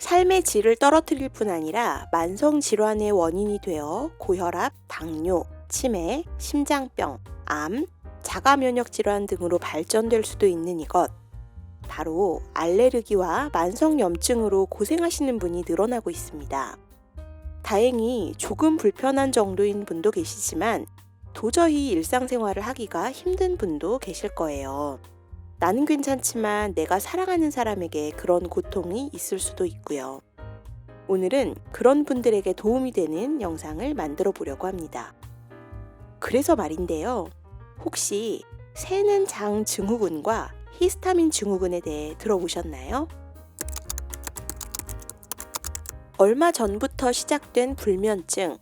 삶의 질을 떨어뜨릴 뿐 아니라 만성 질환의 원인이 되어 고혈압, 당뇨, 치매, 심장병, 암, 자가 면역 질환 등으로 발전될 수도 있는 이것. 바로 알레르기와 만성 염증으로 고생하시는 분이 늘어나고 있습니다. 다행히 조금 불편한 정도인 분도 계시지만 도저히 일상생활을 하기가 힘든 분도 계실 거예요. 나는 괜찮지만 내가 사랑하는 사람에게 그런 고통이 있을 수도 있고요. 오늘은 그런 분들에게 도움이 되는 영상을 만들어 보려고 합니다. 그래서 말인데요. 혹시 새는 장 증후군과 히스타민 증후군에 대해 들어보셨나요? 얼마 전부터 시작된 불면증.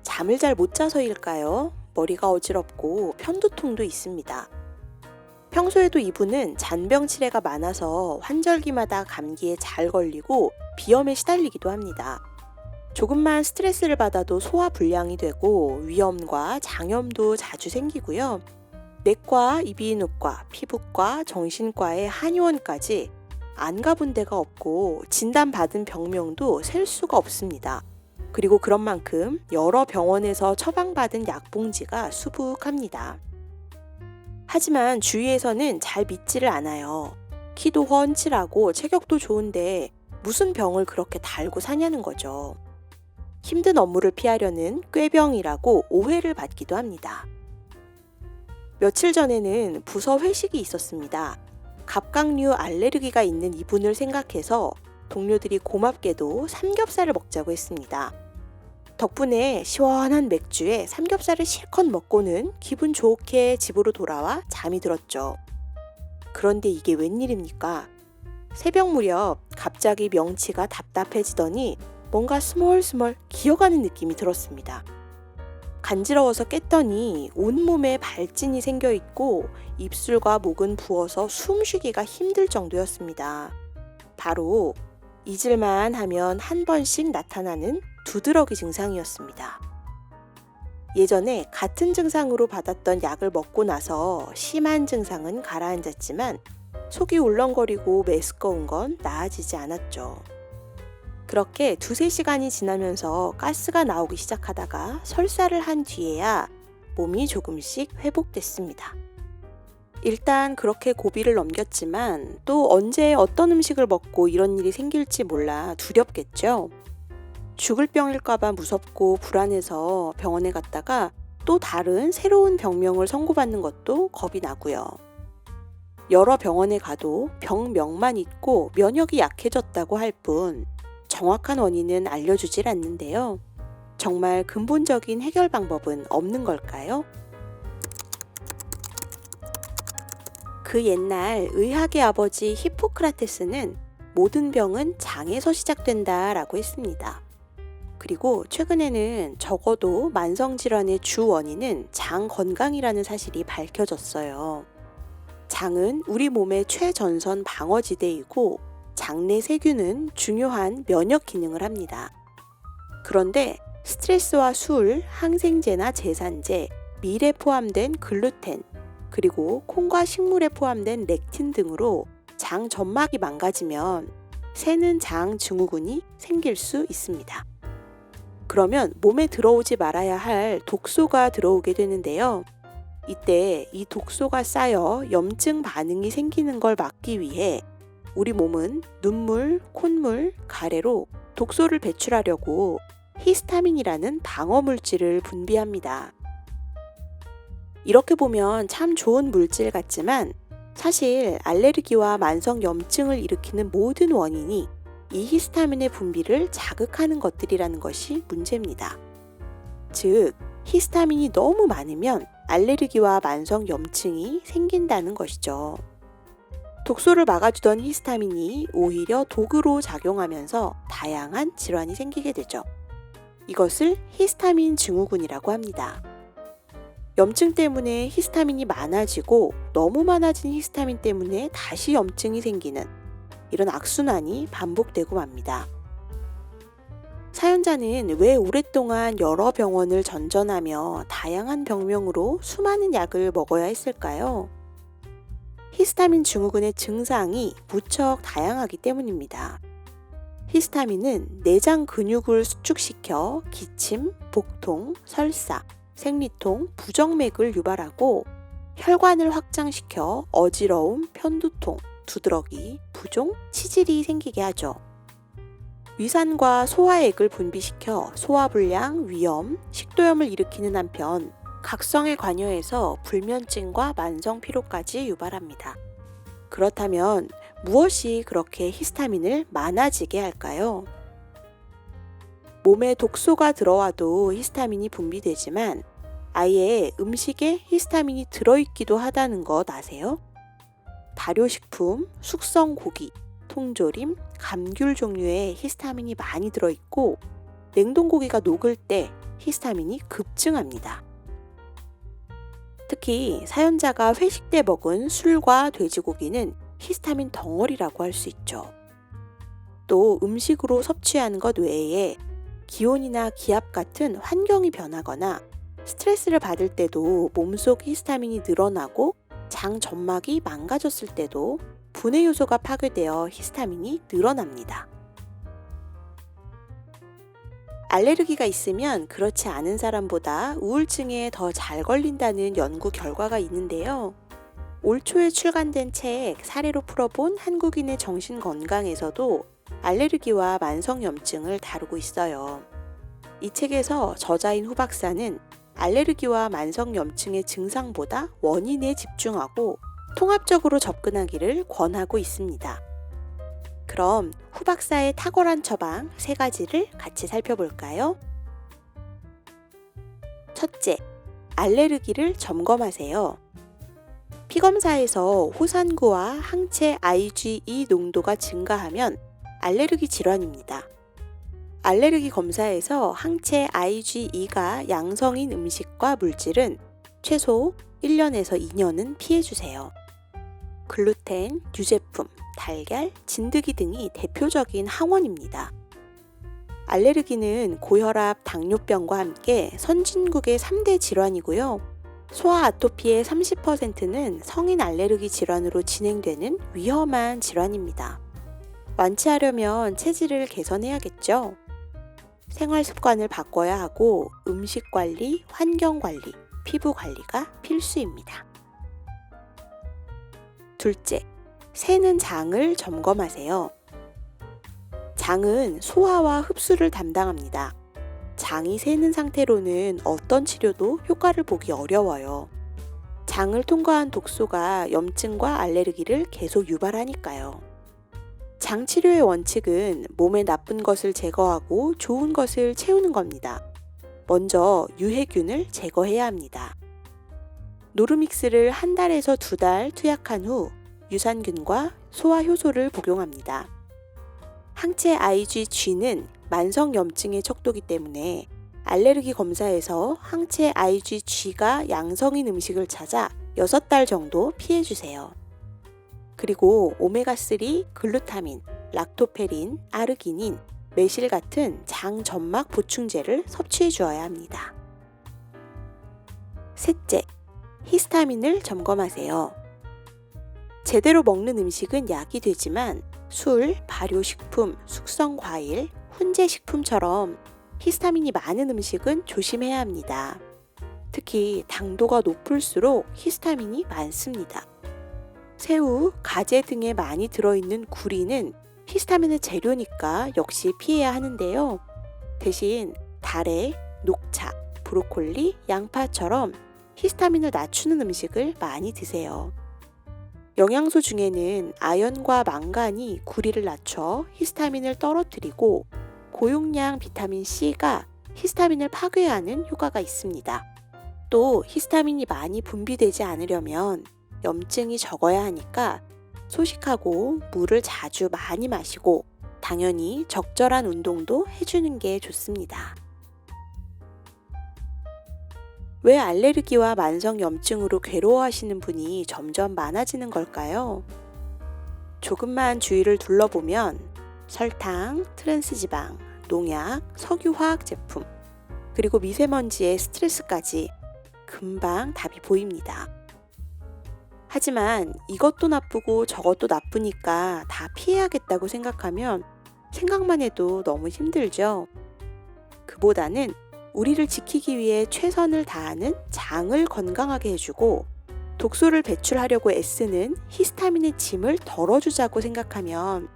잠을 잘 못 자서일까요? 머리가 어지럽고 편두통도 있습니다. 평소에도 이분은 잔병 치레가 많아서 환절기마다 감기에 잘 걸리고 비염에 시달리기도 합니다. 조금만 스트레스를 받아도 소화 불량이 되고 위염과 장염도 자주 생기고요. 내과, 이비인후과, 피부과, 정신과의 한의원까지 안 가본 데가 없고 진단받은 병명도 셀 수가 없습니다. 그리고 그런 만큼 여러 병원에서 처방받은 약봉지가 수북합니다. 하지만 주위에서는 잘 믿지를 않아요. 키도 훤칠하고 체격도 좋은데 무슨 병을 그렇게 달고 사냐는 거죠. 힘든 업무를 피하려는 꾀병이라고 오해를 받기도 합니다. 며칠 전에는 부서 회식이 있었습니다. 갑각류 알레르기가 있는 이분을 생각해서 동료들이 고맙게도 삼겹살을 먹자고 했습니다. 덕분에 시원한 맥주에 삼겹살을 실컷 먹고는 기분 좋게 집으로 돌아와 잠이 들었죠. 그런데 이게 웬일입니까? 새벽 무렵 갑자기 명치가 답답해지더니 뭔가 스멀스멀 기어가는 느낌이 들었습니다. 간지러워서 깼더니 온몸에 발진이 생겨 있고 입술과 목은 부어서 숨쉬기가 힘들 정도였습니다. 바로 잊을만 하면 한 번씩 나타나는 두드러기 증상이었습니다. 예전에 같은 증상으로 받았던 약을 먹고 나서 심한 증상은 가라앉았지만 속이 울렁거리고 메스꺼운 건 나아지지 않았죠. 그렇게 2-3시간이 지나면서 가스가 나오기 시작하다가 설사를 한 뒤에야 몸이 조금씩 회복됐습니다. 일단 그렇게 고비를 넘겼지만 또 언제 어떤 음식을 먹고 이런 일이 생길지 몰라 두렵겠죠. 죽을 병일까봐 무섭고 불안해서 병원에 갔다가 또 다른 새로운 병명을 선고받는 것도 겁이 나고요. 여러 병원에 가도 병명만 있고 면역이 약해졌다고 할 뿐 정확한 원인은 알려주질 않는데요. 정말 근본적인 해결 방법은 없는 걸까요? 그 옛날 의학의 아버지 히포크라테스는 모든 병은 장에서 시작된다라고 했습니다. 그리고 최근에는 적어도 만성질환의 주 원인은 장 건강이라는 사실이 밝혀졌어요. 장은 우리 몸의 최전선 방어지대이고 장내 세균은 중요한 면역 기능을 합니다. 그런데 스트레스와 술, 항생제나 제산제, 밀에 포함된 글루텐, 그리고 콩과 식물에 포함된 렉틴 등으로 장 점막이 망가지면 새는 장 증후군이 생길 수 있습니다. 그러면 몸에 들어오지 말아야 할 독소가 들어오게 되는데요. 이때 이 독소가 쌓여 염증 반응이 생기는 걸 막기 위해 우리 몸은 눈물, 콧물, 가래로 독소를 배출하려고 히스타민이라는 방어 물질을 분비합니다. 이렇게 보면 참 좋은 물질 같지만 사실 알레르기와 만성 염증을 일으키는 모든 원인이 이 히스타민의 분비를 자극하는 것들이라는 것이 문제입니다. 즉, 히스타민이 너무 많으면 알레르기와 만성 염증이 생긴다는 것이죠. 독소를 막아주던 히스타민이 오히려 독으로 작용하면서 다양한 질환이 생기게 되죠. 이것을 히스타민 증후군이라고 합니다. 염증 때문에 히스타민이 많아지고 너무 많아진 히스타민 때문에 다시 염증이 생기는 이런 악순환이 반복되고 맙니다. 사연자는 왜 오랫동안 여러 병원을 전전하며 다양한 병명으로 수많은 약을 먹어야 했을까요? 히스타민 증후군의 증상이 무척 다양하기 때문입니다. 히스타민은 내장 근육을 수축시켜 기침, 복통, 설사, 생리통, 부정맥을 유발하고 혈관을 확장시켜 어지러움, 편두통, 두드러기, 부종, 치질이 생기게 하죠. 위산과 소화액을 분비시켜 소화불량, 위염, 식도염을 일으키는 한편 각성에 관여해서 불면증과 만성피로까지 유발합니다. 그렇다면 무엇이 그렇게 히스타민을 많아지게 할까요? 몸에 독소가 들어와도 히스타민이 분비되지만 아예 음식에 히스타민이 들어있기도 하다는 것 아세요? 발효식품, 숙성고기, 통조림, 감귤 종류에 히스타민이 많이 들어있고 냉동고기가 녹을 때 히스타민이 급증합니다. 특히 사연자가 회식 때 먹은 술과 돼지고기는 히스타민 덩어리라고 할 수 있죠. 또 음식으로 섭취하는 것 외에 기온이나 기압 같은 환경이 변하거나 스트레스를 받을 때도 몸속 히스타민이 늘어나고 장 점막이 망가졌을 때도 분해 요소가 파괴되어 히스타민이 늘어납니다. 알레르기가 있으면 그렇지 않은 사람보다 우울증에 더 잘 걸린다는 연구 결과가 있는데요. 올 초에 출간된 책 사례로 풀어본 한국인의 정신건강에서도 알레르기와 만성염증을 다루고 있어요. 이 책에서 저자인 후 박사는 알레르기와 만성염증의 증상보다 원인에 집중하고 통합적으로 접근하기를 권하고 있습니다. 그럼 후 박사의 탁월한 처방 3가지를 같이 살펴볼까요? 첫째, 알레르기를 점검하세요. 피검사에서 호산구와 항체 IgE 농도가 증가하면 알레르기 질환입니다. 알레르기 검사에서 항체 IgE가 양성인 음식과 물질은 최소 1년에서 2년은 피해주세요. 글루텐, 유제품, 달걀, 진드기 등이 대표적인 항원입니다. 알레르기는 고혈압, 당뇨병과 함께 선진국의 3대 질환이고요. 소아 아토피의 30%는 성인 알레르기 질환으로 진행되는 위험한 질환입니다. 완치하려면 체질을 개선해야겠죠. 생활 습관을 바꿔야 하고 음식 관리, 환경 관리, 피부 관리가 필수입니다. 둘째, 새는 장을 점검하세요. 장은 소화와 흡수를 담당합니다. 장이 새는 상태로는 어떤 치료도 효과를 보기 어려워요. 장을 통과한 독소가 염증과 알레르기를 계속 유발하니까요. 장 치료의 원칙은 몸에 나쁜 것을 제거하고 좋은 것을 채우는 겁니다. 먼저 유해균을 제거해야 합니다. 노르믹스를 1달에서 2달 투약한 후 유산균과 소화효소를 복용합니다. 항체 IgG는 만성염증의 척도기 때문에 알레르기 검사에서 항체 IgG가 양성인 음식을 찾아 6달 정도 피해주세요. 그리고 오메가3, 글루타민, 락토페린, 아르기닌, 매실 같은 장 점막 보충제를 섭취해 주어야 합니다. 셋째, 히스타민을 점검하세요. 제대로 먹는 음식은 약이 되지만 술, 발효식품, 숙성과일, 훈제식품처럼 히스타민이 많은 음식은 조심해야 합니다. 특히 당도가 높을수록 히스타민이 많습니다. 새우, 가재 등에 많이 들어있는 구리는 히스타민의 재료니까 역시 피해야 하는데요. 대신 달래, 녹차, 브로콜리, 양파처럼 히스타민을 낮추는 음식을 많이 드세요. 영양소 중에는 아연과 망간이 구리를 낮춰 히스타민을 떨어뜨리고 고용량 비타민 C가 히스타민을 파괴하는 효과가 있습니다. 또 히스타민이 많이 분비되지 않으려면 염증이 적어야 하니까 소식하고 물을 자주 많이 마시고 당연히 적절한 운동도 해주는 게 좋습니다. 왜 알레르기와 만성염증으로 괴로워하시는 분이 점점 많아지는 걸까요? 조금만 주위를 둘러보면 설탕, 트랜스지방, 농약, 석유화학 제품, 그리고 미세먼지의 스트레스까지 금방 답이 보입니다. 하지만 이것도 나쁘고 저것도 나쁘니까 다 피해야겠다고 생각하면 생각만 해도 너무 힘들죠. 그보다는 우리를 지키기 위해 최선을 다하는 장을 건강하게 해주고 독소를 배출하려고 애쓰는 히스타민의 짐을 덜어주자고 생각하면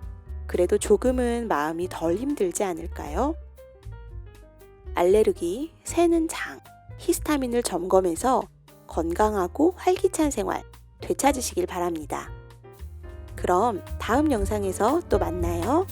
그래도 조금은 마음이 덜 힘들지 않을까요? 알레르기, 새는 장, 히스타민을 점검해서 건강하고 활기찬 생활 되찾으시길 바랍니다. 그럼 다음 영상에서 또 만나요.